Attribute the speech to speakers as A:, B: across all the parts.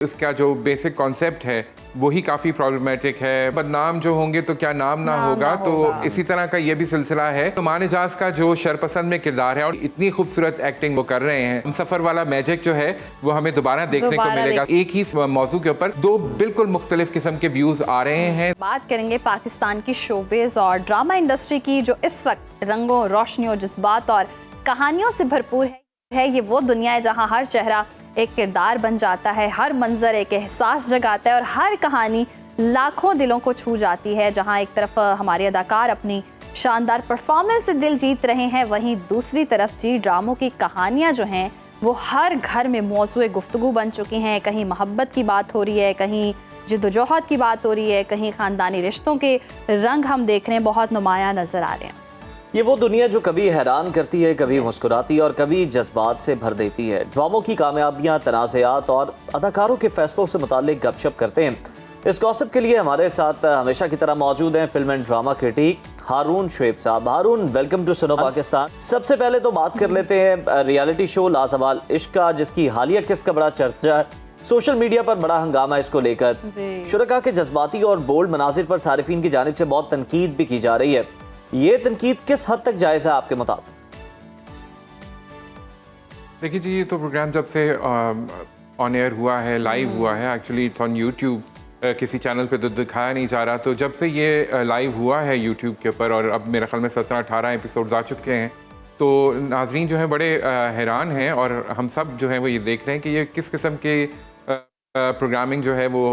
A: इसका जो basic concept है वही काफ़ी प्रॉब्लमेटिक है। बदनाम जो होंगे तो क्या नाम ना होगा, तो इसी तरह का ये भी सिलसिला है। तो नुमान एजाज का जो शरपसंद में किरदार है और इतनी खूबसूरत एक्टिंग वो कर रहे हैं, हमसफर वाला मैजिक जो है वो हमें दोबारा देखने को मिलेगा। एक ही मौजू के ऊपर दो बिल्कुल मुख्तलिफ किस्म के व्यूज आ रहे हैं।
B: बात करेंगे पाकिस्तान की शोबिज और ड्रामा इंडस्ट्री की, जो इस वक्त रंगों, रोशनियों, जज्बात और कहानियों से भरपूर है। ये वो दुनिया है जहाँ हर चेहरा एक किरदार बन जाता है, हर मंजर एक एहसास जगाता है और हर कहानी लाखों दिलों को छू जाती है। जहाँ एक तरफ हमारे अदाकार अपनी शानदार परफॉर्मेंस से दिल जीत रहे हैं, वहीं दूसरी तरफ जी ड्रामों की कहानियाँ जो हैं वो हर घर में मौजूए गुफ्तगू बन चुकी हैं। कहीं मोहब्बत की बात हो रही है, कहीं जिद्दोजहद की बात हो रही है, कहीं ख़ानदानी रिश्तों के रंग हम देख रहे हैं बहुत नुमायां नज़र आ रहे हैं।
C: ये वो दुनिया जो कभी हैरान करती है, कभी मुस्कुराती है और कभी जज्बात से भर देती है। ड्रामों की कामयाबियां, तनाज़ात और अदाकारों के फैसलों से मुताल्लिक गपशप करते हैं। इस गॉसिप के लिए हमारे साथ हमेशा की तरह मौजूद हैं फिल्म एंड ड्रामा क्रिटिक हारून शुएब साहब। हारून, वेलकम टू सुनो पाकिस्तान। सबसे पहले तो बात कर लेते हैं रियलिटी शो लाजवाल इश्क का, जिसकी हालिया किस्त का बड़ा चर्चा है। सोशल मीडिया पर बड़ा हंगामा इसको लेकर, शुरका के जज्बाती और बोल्ड मनाजिर पर सारिफीन की जानिब से बहुत तनकीद भी की जा रही है। ये तनकीद किस हद तक जायज़ है आपके मुताबिक?
A: देखिए जी, ये तो प्रोग्राम जब से ऑन एयर हुआ है, लाइव हुआ है, एक्चुअली इट्स ऑन यूट्यूब, किसी चैनल पे तो दिखाया नहीं जा रहा। तो जब से ये लाइव हुआ है यूट्यूब के ऊपर और अब मेरे ख्याल में 17-18 एपिसोड्स आ चुके हैं, तो नाजरीन जो है बड़े हैरान हैं और हम सब जो है वो ये देख रहे हैं कि ये किस किस्म के प्रोग्रामिंग जो है वो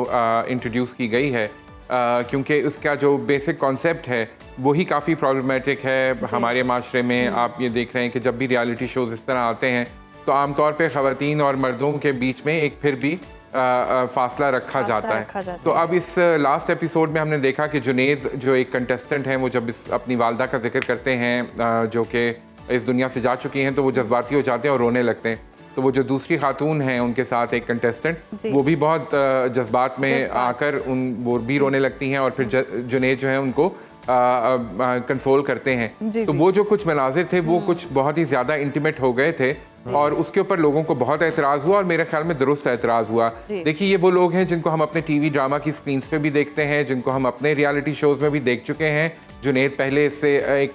A: इंट्रोड्यूस की गई है, क्योंकि उसका जो बेसिक कॉन्सेप्ट है वही काफ़ी प्रॉब्लमेटिक है हमारे माशरे में। आप ये देख रहे हैं कि जब भी रियलिटी शोज़ इस तरह आते हैं तो आमतौर पे ख़वातीन और मर्दों के बीच में एक फिर भी फासला रखा जाता है। तो अब इस लास्ट एपिसोड में हमने देखा कि जुनेद जो एक कंटेस्टेंट हैं, वो जब अपनी वालदा का जिक्र करते हैं जो कि इस दुनिया से जा चुकी हैं, तो वो जज्बाती हो जाते हैं और रोने लगते हैं। तो वो जो दूसरी खातून हैं उनके साथ एक कंटेस्टेंट, वो भी बहुत जज्बात में आकर वो भी रोने लगती हैं और फिर जुनेद जो है उनको कंसोल करते हैं। तो वो जो कुछ मनाजिर थे वो कुछ बहुत ही ज़्यादा इंटीमेट हो गए थे और उसके ऊपर लोगों को बहुत एतराज़ हुआ और मेरे ख्याल में दुरुस्त एतराज़ हुआ। देखिए, ये वो लोग हैं जिनको हम अपने टीवी ड्रामा की स्क्रीन्स पे भी देखते हैं, जिनको हम अपने रियलिटी शोज़ में भी देख चुके हैं। जुनेद पहले इससे एक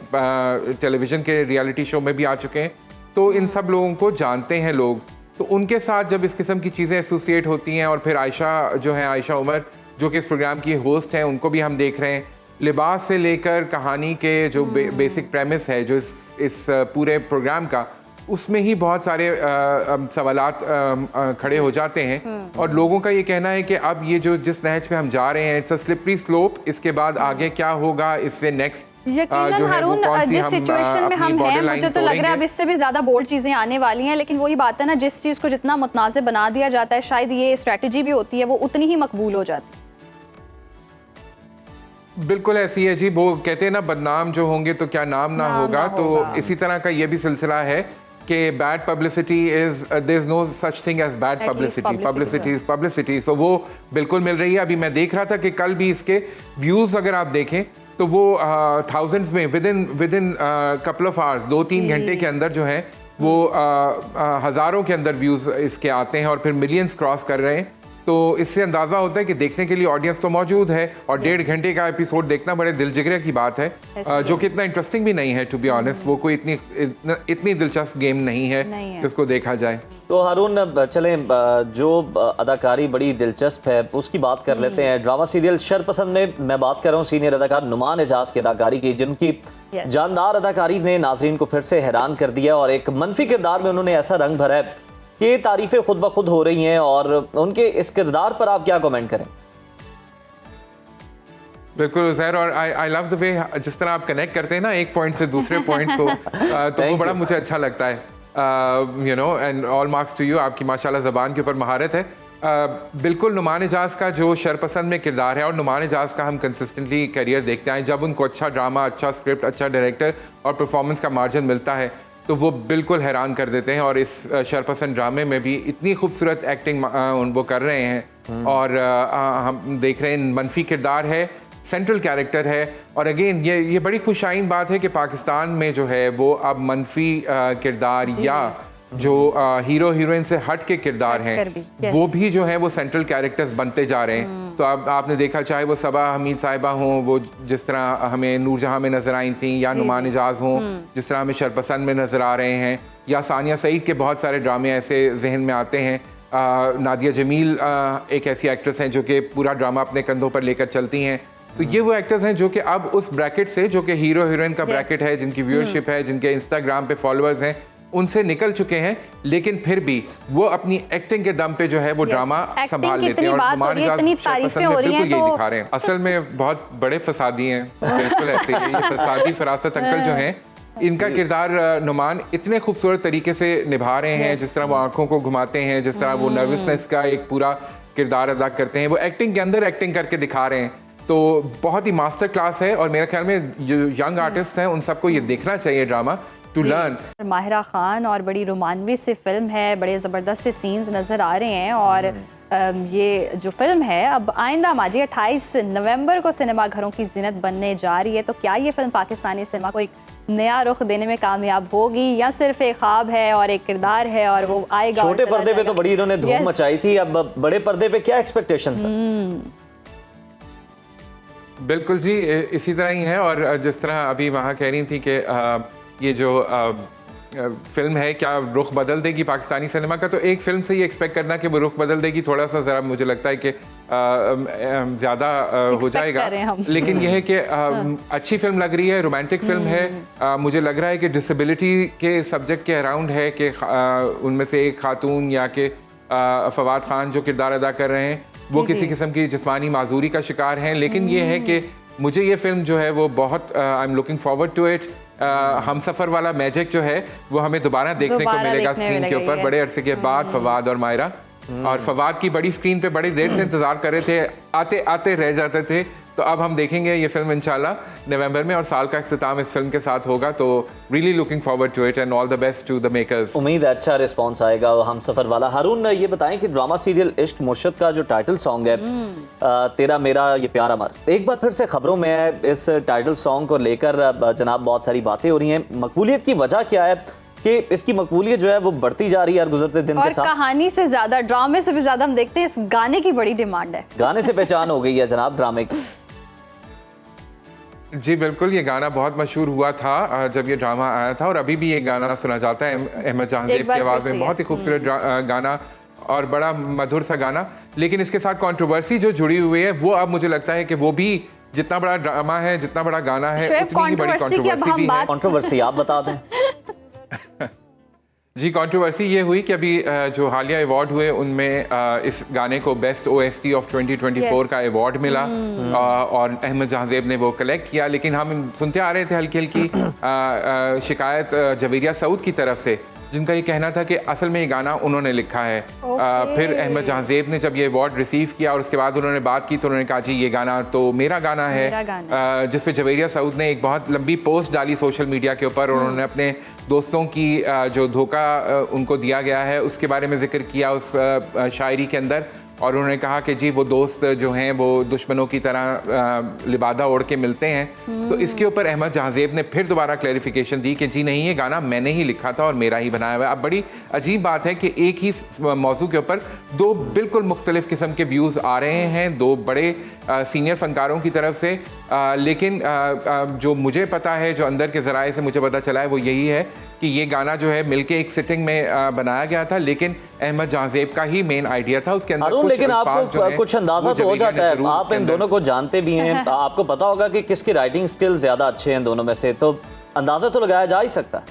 A: टेलीविज़न के रियलिटी शो में भी आ चुके हैं, तो इन सब लोगों को जानते हैं लोग। तो उनके साथ जब इस किस्म की चीज़ें एसोसिएट होती हैं और फिर आयशा जो है, आयशा उमर जो कि इस प्रोग्राम की होस्ट हैं, उनको भी हम देख रहे हैं। लिबास से लेकर कहानी के जो बेसिक प्रेमिस है जो इस पूरे प्रोग्राम का, उसमें ही बहुत सारे सवालात खड़े हो जाते हैं और लोगों का ये कहना है कि अब ये जो जिस नहज पे हम जा रहे हैं, इट्स अ स्लिपरी स्लोप। इसके बाद आगे क्या होगा, इससे नेक्स्ट
B: यकीनन हारून, जिस सिचुएशन में हम हैं, मुझे तो लग रहा है अब इससे भी ज्यादा बोल्ड चीजें आने वाली हैं। लेकिन वही बात है ना, जिस चीज को जितना मुतनाज़िब बना दिया जाता है, शायद ये स्ट्रेटजी भी होती है, वो उतनी ही मकबूल हो जाती है।
A: बिल्कुल ऐसी है जी। वो कहते हैं ना, बदनाम जो होंगे तो क्या नाम ना होगा। तो इसी तरह का ये भी सिलसिला है कि bad publicity is, there is no such thing as bad publicity, publicity is publicity. So वो बिल्कुल मिल रही है। अभी मैं देख रहा था कि कल भी इसके व्यूज अगर आप देखें तो वो थाउजेंड्स में with in couple of hours, 2-3 घंटे के अंदर जो है वो हज़ारों के अंदर व्यूज इसके आते हैं और फिर मिलियंस क्रॉस कर रहे हैं। तो इससे अंदाज़ा होता है कि देखने के लिए ऑडियंस तो मौजूद है और 1.5 घंटे का एपिसोड देखना बड़े दिल जिगरे की बात है, जो कि इतना इंटरेस्टिंग भी नहीं है टू बी ऑनेस्ट। वो कोई इतनी दिलचस्प गेम नहीं है कि उसको देखा जाए। तो
C: हारून, चलें जो अदाकारी बड़ी दिलचस्प है उसकी बात कर लेते हैं। ड्रामा सीरियल शरपसंद में मैं बात कर रहा हूँ सीनियर अदाकार नुमान एजाज की अदाकारी की, जिनकी जानदार अदाकारी ने नाजरीन को फिर से हैरान कर दिया और एक मनफी किरदार में उन्होंने ऐसा रंग भरा है कि तारीफें खुद ब खुद हो रही हैं। और उनके इस किरदार पर आप क्या कमेंट करें?
A: बिल्कुल उज़ैर, और आई लव द वे जिस तरह आप कनेक्ट करते हैं ना एक पॉइंट से दूसरे पॉइंट को, तो वो बड़ा मुझे अच्छा लगता है। You know, and all marks to you, आपकी माशाल्लाह ज़बान के ऊपर महारत है। बिल्कुल नुमान एजाज का जो शरपसंद में किरदार है, और नुमान एजाज का हम कंसिस्टेंटली करियर देखते हैं, जब उनको अच्छा ड्रामा, अच्छा स्क्रिप्ट, अच्छा डायरेक्टर और परफॉर्मेंस का मार्जिन मिलता है तो वो बिल्कुल हैरान कर देते हैं। और इस शरपसंद ड्रामे में भी इतनी खूबसूरत एक्टिंग वो कर रहे हैं और हम देख रहे हैं मनफी किरदार है, सेंट्रल कैरेक्टर है। और अगेन ये बड़ी खुशाइन बात है कि पाकिस्तान में जो है वो अब मनफी किरदार या जो हीरो हीरोइन से हट के किरदार
B: हटकर भी,
A: हैं
B: yes.
A: वो भी जो है वो सेंट्रल कैरेक्टर्स बनते जा रहे हैं। तो अब आपने देखा चाहे वो सबा हमीद साहिबा हों, वो जिस तरह हमें नूरजहां में नजर आई थी, या नुमान इजाज हों जिस तरह हमें शरपसंद में नजर आ रहे हैं, या सानिया सईद के बहुत सारे ड्रामे ऐसे जहन में आते हैं। नादिया जमील एक ऐसी एक्ट्रेस हैं जो कि पूरा ड्रामा अपने कंधों पर लेकर चलती हैं। तो ये वो एक्टर्स हैं जो कि अब उस ब्रैकेट से, जो कि हीरो हीरोइन का ब्रैकेट है, जिनकी व्यूअरशिप है, जिनके इंस्टाग्राम पे फॉलोअर्स हैं, उनसे निकल चुके हैं, लेकिन फिर भी वो अपनी एक्टिंग के दम पे जो है वो ड्रामा संभाल लेते हैं। और नुमान इजाज
B: तारीफें हो रही हैं
A: यही दिखा रहे हैं। असल में बहुत बड़े फसादी हैं, बिल्कुल ऐसे ही। ये फसादी फरासत अंकल जो हैं, इनका किरदार नुमान इतने खूबसूरत तरीके से निभा रहे हैं। जिस तरह वो आंखों को घुमाते हैं, जिस तरह वो नर्वसनेस का एक पूरा किरदार अदा करते हैं, वो एक्टिंग के अंदर एक्टिंग करके दिखा रहे हैं। तो बहुत ही मास्टर क्लास है, और मेरे ख्याल में जो यंग आर्टिस्ट हैं उन सबको ये देखना चाहिए drama to learn.
B: Mahira Khan, और बड़ी रोमानवी सी फिल्म है, बड़े ज़बरदस्त से सीन्स नज़र आ रहे हैं। और ये जो फिल्म है अब आइंदा माजी 28 नवंबर को सिनेमा घरों की ज़ीनत बनने जा रही है। तो क्या ये फिल्म पाकिस्तानी सिनेमा को एक नया रुख देने में कामयाब होगी, या सिर्फ एक ख्वाब है और एक किरदार है और वो आएगा?
C: छोटे पर्दे पे तो बड़ी इन्होंने धूम मचाई थी, अब बड़े पर्दे पे क्या एक्सपेक्टेशंस हैं?
A: बिल्कुल जी, इसी तरह ही है। और जिस तरह अभी वहाँ कह रही थी कि ये जो फिल्म है क्या रुख बदल देगी पाकिस्तानी सिनेमा का, तो एक फिल्म से ये एक्सपेक्ट करना कि वो रुख बदल देगी, थोड़ा सा ज़रा मुझे लगता है कि ज़्यादा हो जाएगा। लेकिन यह है कि अच्छी फिल्म लग रही है, रोमांटिक फिल्म है। मुझे लग रहा है कि डिसेबिलिटी के सब्जेक्ट के अराउंड है, कि उनमें से एक खातून या कि फवाद खान जो किरदार अदा कर रहे हैं वो किसी किस्म की जिस्मानी माजूरी का शिकार हैं। लेकिन ये है कि मुझे ये फिल्म जो है वो बहुत I am looking forward to it. हम सफ़र वाला मैजिक जो है वो हमें दोबारा देखने को मिलेगा स्क्रीन के ऊपर, बड़े अरसे के बाद फवाद और मायरा। और फवाद की बड़ी स्क्रीन पे बड़ी देर से इंतजार कर रहे थे, आते आते रह जाते थे। तो अब हम देखेंगे ये फिल्म इंशाल्लाह नवंबर में, और साल का इख्तिताम इस फिल्म के साथ होगा। तो really looking forward to it and all the best to the makers.
C: उम्मीद है अच्छा रिस्पांस आएगा हम सफर वाला। हारून, ये बताएं कि ड्रामा सीरियल इश्क मुर्शद का जो टाइटल सॉन्ग है तेरा मेरा ये प्यार अमर, एक बार फिर से खबरों में है। इस टाइटल सॉन्ग को लेकर जनाब बहुत सारी बातें हो रही हैं। मकबूलियत की वजह क्या है कि इसकी मकबूलियत जो है वो बढ़ती जा रही है हर गुजरते दिन के साथ?
B: कहानी से ज्यादा, ड्रामे से भी ज्यादा हम देखते हैं इस गाने की बड़ी डिमांड है।
C: गाने से पहचान हो गई है जनाब ड्रामे की।
A: जी बिल्कुल, ये गाना बहुत मशहूर हुआ था जब ये ड्रामा आया था, और अभी भी ये गाना सुना जाता है अहमद जहांजेब की आवाज़ में। बहुत ही खूबसूरत गाना और बड़ा मधुर सा गाना। लेकिन इसके साथ कंट्रोवर्सी जो जुड़ी हुई है वो अब मुझे लगता है कि वो भी जितना बड़ा ड्रामा है, जितना बड़ा गाना है, उतनी ही बड़ी कंट्रोवर्सी भी है।
C: कंट्रोवर्सी आप बता दें।
A: जी, कंट्रोवर्सी ये हुई कि अभी जो हालिया अवार्ड हुए उनमें इस गाने को बेस्ट OST ऑफ 2024 का अवार्ड मिला, और अहमद जहांजेब ने वो कलेक्ट किया। लेकिन हम सुनते आ रहे थे हल्की हल्की शिकायत जवेरिया सऊद की तरफ से, जिनका ये कहना था कि असल में ये गाना उन्होंने लिखा है। फिर अहमद जहांजेब ने जब ये अवार्ड रिसीव किया और उसके बाद उन्होंने बात की, तो उन्होंने कहा जी ये गाना तो मेरा गाना है। जिस पे जवेरिया सऊद ने एक बहुत लंबी पोस्ट डाली सोशल मीडिया के ऊपर। उन्होंने अपने दोस्तों की जो धोखा उनको दिया गया है उसके बारे में जिक्र किया उस शायरी के अंदर, और उन्होंने कहा कि जी वो दोस्त जो हैं वो दुश्मनों की तरह लिबादा ओढ़ के मिलते हैं। तो इसके ऊपर अहमद जहांजेब ने फिर दोबारा क्लैरिफिकेशन दी कि जी नहीं, ये गाना मैंने ही लिखा था और मेरा ही बनाया हुआ है। अब बड़ी अजीब बात है कि एक ही मौजू के ऊपर दो बिल्कुल मुख्तलिफ किस्म के व्यूज़ आ रहे हैं, दो बड़े सीनियर फनकारों की तरफ से। लेकिन जो मुझे पता है, जो अंदर के ज़राए से मुझे पता चला है, वो यही है कि ये गाना जो है मिलके एक सिटिंग में बनाया गया था, लेकिन अहमद जहांजेब का ही मेन आइडिया था। उसके अंदर
C: लेकिन आपको कुछ अंदाजा तो हो जाता है, आप इन दोनों को जानते भी हैं, आपको पता होगा कि किसके राइटिंग स्किल्स ज्यादा अच्छे हैं दोनों में से, तो अंदाजा तो लगाया जा ही सकता है।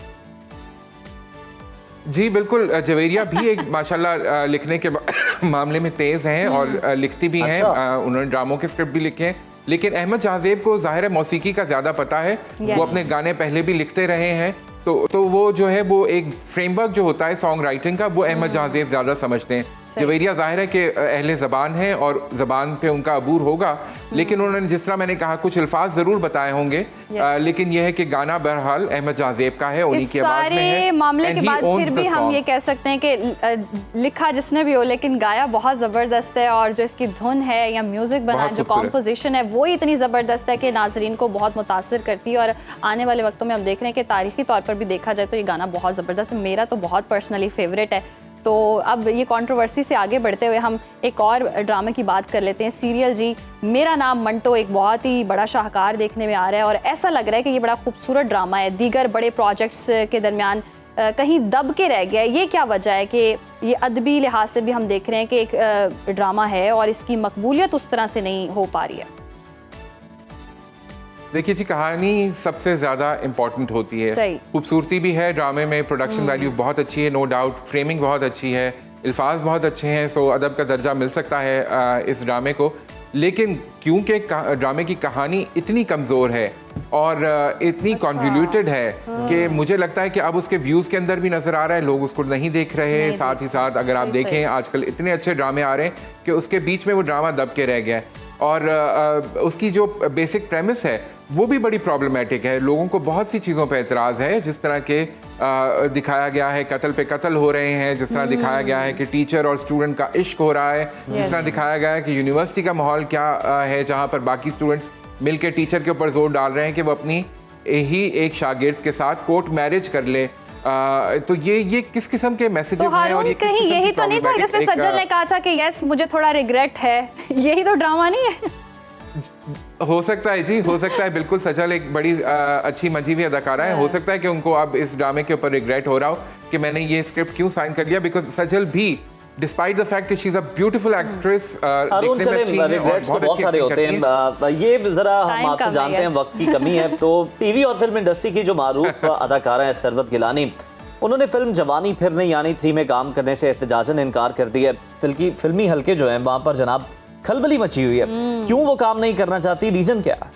A: जी बिल्कुल, जवेरिया भी एक माशाल्लाह लिखने के मामले में तेज हैं और लिखती भी हैं। उन्होंने ड्रामों के स्क्रिप्ट भी लिखे हैं। लेकिन अहमद जहांजेब को ज़ाहिर है मौसीकी का ज़्यादा पता है। वो अपने गाने पहले भी लिखते रहे हैं, तो वो जो है वो एक फ्रेमवर्क जो होता है सॉन्ग राइटिंग का, वो अहमद जहांजेब ज़्यादा समझते हैं। जवेरिया ज़ाहिर है कि अहले ज़बान है और ज़बान पे उनका अबूर होगा, लेकिन उन्होंने जिस तरह मैंने कहा कुछ अल्फाज ज़रूर बताए होंगे। लेकिन यह है कि गाना बहरहाल अहमद जहांजेब का है, उन्हीं की आवाज़ में है।
B: मामले के बाद फिर भी हम ये कह सकते हैं कि लिखा जिसने भी हो, लेकिन गाया बहुत ज़बरदस्त है, और जो इसकी धुन है या म्यूज़िक बना, जो कॉम्पोजिशन है वो इतनी ज़बरदस्त है कि नाजरीन को बहुत मुतासिर करती है। और आने वाले वक्तों में हम देख रहे हैं कि तारीखी तौर पर पर भी देखा जाए तो ये गाना बहुत ज़बरदस्त है, मेरा तो बहुत पर्सनली फेवरेट है। तो अब ये कंट्रोवर्सी से आगे बढ़ते हुए हम एक और ड्रामे की बात कर लेते हैं। सीरियल जी मेरा नाम मंटो एक बहुत ही बड़ा शाहकार देखने में आ रहा है और ऐसा लग रहा है कि ये बड़ा खूबसूरत ड्रामा है, दीगर बड़े प्रोजेक्ट्स के दरमियान कहीं दब के रह गया है। ये क्या वजह है कि ये अदबी लिहाज से भी हम देख रहे हैं कि एक ड्रामा है और इसकी मकबूलियत उस तरह से नहीं हो पा रही है?
A: देखिए जी, कहानी सबसे ज़्यादा इम्पोर्टेंट होती है।
B: सही।
A: खूबसूरती भी है ड्रामे में, प्रोडक्शन वैल्यू बहुत अच्छी है, नो डाउट, फ्रेमिंग बहुत अच्छी है, अल्फाज बहुत अच्छे हैं, सो अदब का दर्जा मिल सकता है इस ड्रामे को। लेकिन क्योंकि ड्रामे की कहानी इतनी कमज़ोर है और इतनी कॉन्वोल्यूटेड है कि मुझे लगता है कि अब उसके व्यूज़ के अंदर भी नज़र आ रहा है, लोग उसको नहीं देख रहे हैं। साथ ही साथ अगर आप देखें आजकल इतने अच्छे ड्रामे आ रहे हैं कि उसके बीच में वो ड्रामा दब के रह गया है और उसकी जो बेसिक प्रेमिस है वो भी बड़ी प्रॉब्लमेटिक है। लोगों को बहुत सी चीज़ों पे एतराज़ है, जिस तरह के दिखाया गया है कत्ल पे कत्ल हो रहे हैं, जिस तरह दिखाया गया है कि टीचर और स्टूडेंट का इश्क हो रहा है, जिस तरह दिखाया गया है कि यूनिवर्सिटी का माहौल क्या है जहाँ पर बाकी स्टूडेंट्स मिलकर टीचर के ऊपर जोर डाल रहे हैं कि वो अपनी ही एक शागिर्द के साथ कोर्ट मैरिज कर ले। तो ये किस किस्म के मैसेजेस
B: तो
A: हैं और ये
B: कहीं यही तो नहीं था जिसमें सज्जन ने कहा था कि यस मुझे थोड़ा रिग्रेट है, यही तो ड्रामा नहीं है?
A: हो सकता है जी, हो सकता है, बिल्कुल। सजल एक बड़ी अच्छी मंजी हुई अदाकारा है, हो सकता है कि उनको अब इस ड्रामे के ऊपर रिग्रेट हो रहा हो कि मैंने ये स्क्रिप्ट क्यों साइन कर लिया, बिकॉज सजल भी डिस्पाइट द फैक्ट कि she is a beautiful actress,
C: Arun चले रिग्रेट्स तो बहुत सारे होते हैं, ये जरा हम आपसे जानते हैं, वक्त की कमी है। तो टीवी और फिल्म इंडस्ट्री की जो मारूफ अदाकारा है सरवत गिलानी, उन्होंने फिल्म जवानी फिर नहीं यानी 3 में काम करने से एहतजाजन इनकार कर दिया है। फिल्मी हल्के जो हैं वहाँ पर जनाब खलबली मची हुई है, क्यों वो काम नहीं करना चाहती, रीजन क्या है?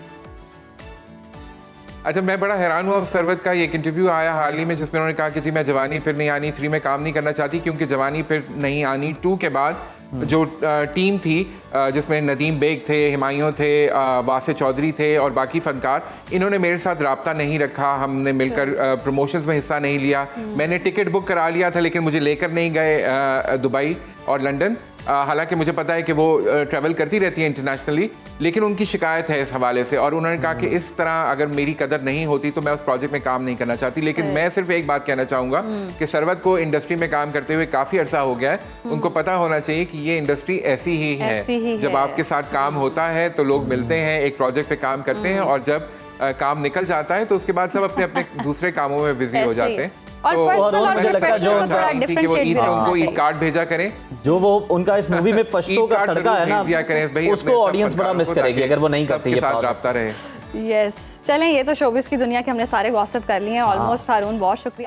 A: अच्छा, मैं बड़ा हैरान हुआ सरवत का एक इंटरव्यू आया हाल ही में जिसमें उन्होंने कहा कि जी मैं जवानी फिर नहीं आनी 3 में काम नहीं करना चाहती, क्योंकि जवानी फिर नहीं आनी 2 के बाद जो टीम थी जिसमें नदीम बेग थे, हिमायूं थे, वासे चौधरी थे और बाकी फनकार, इन्होंने मेरे साथ रब्ता नहीं रखा, हमने मिलकर प्रमोशंस में हिस्सा नहीं लिया। मैंने टिकट बुक करा लिया था लेकिन मुझे लेकर नहीं गए दुबई और लंदन, हालांकि मुझे पता है कि वो ट्रैवल करती रहती है इंटरनेशनली, लेकिन उनकी शिकायत है इस हवाले से और उन्होंने कहा कि इस तरह अगर मेरी कदर नहीं होती तो मैं उस प्रोजेक्ट में काम नहीं करना चाहती। लेकिन मैं सिर्फ एक बात कहना चाहूँगा कि सरवत को इंडस्ट्री में काम करते हुए काफ़ी अरसा हो गया है, उनको पता होना चाहिए कि ये इंडस्ट्री ऐसी ही है। जब आपके साथ काम होता है तो लोग मिलते हैं, एक प्रोजेक्ट पे काम करते हैं और जब काम निकल जाता है तो उसके बाद सब अपने अपने दूसरे कामों में बिजी हो जाते हैं।
B: और मुझे लगता है जो
A: उनको ईद कार्ड भेजा करें,
C: जो वो उनका इस मूवी में पश्तो का तड़का है ना, उसको ऑडियंस बड़ा मिस करेगी अगर वो नहीं करती, ये
A: रब्ता रहे।
B: यस, चलें, ये तो शोबिस की दुनिया के हमने सारे गॉसिप कर लिए हैं ऑलमोस्ट। हारून बहुत शुक्रिया।